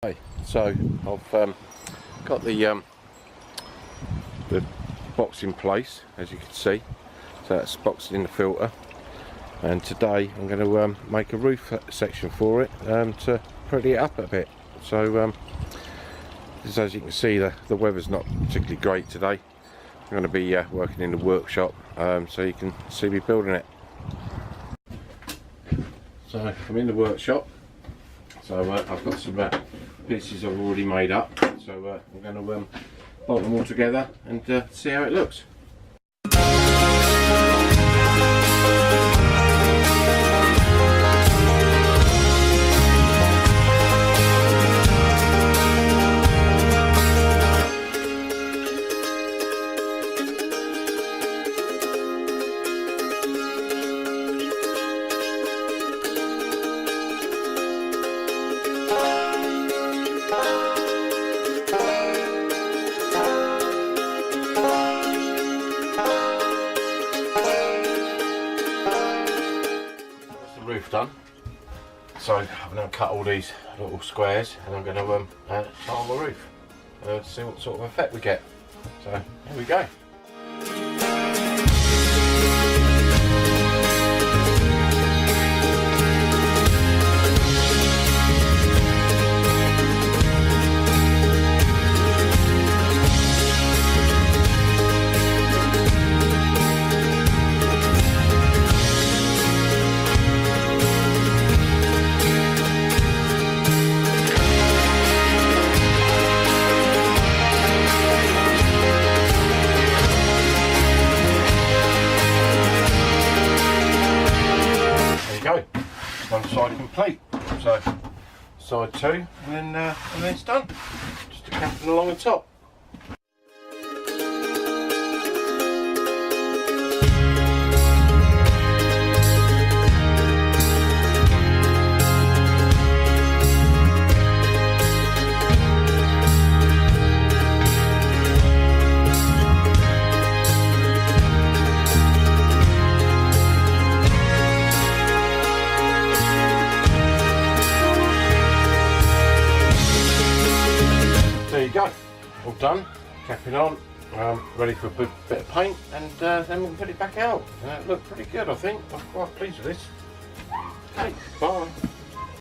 Hey, so I've got the box in place, as you can see. So that's boxed in the filter, and today I'm going to make a roof section for it to pretty it up a bit. So just as you can see, the weather's not particularly great today. I'm going to be working in the workshop, so you can see me building it. So I'm in the workshop. So I've got some pieces I've already made up, so I'm going to bolt them all together and see how it looks. Roof done, so I've now cut all these little squares and I'm going to tile the roof to see what sort of effect we get. So here we go. One side complete, so side two, and then it's done. Just a capping along the top. There you go, all done, capping on, ready for a bit of paint, and then we can put it back out. And it looked pretty good, I think. I'm quite pleased with this. Okay, bye.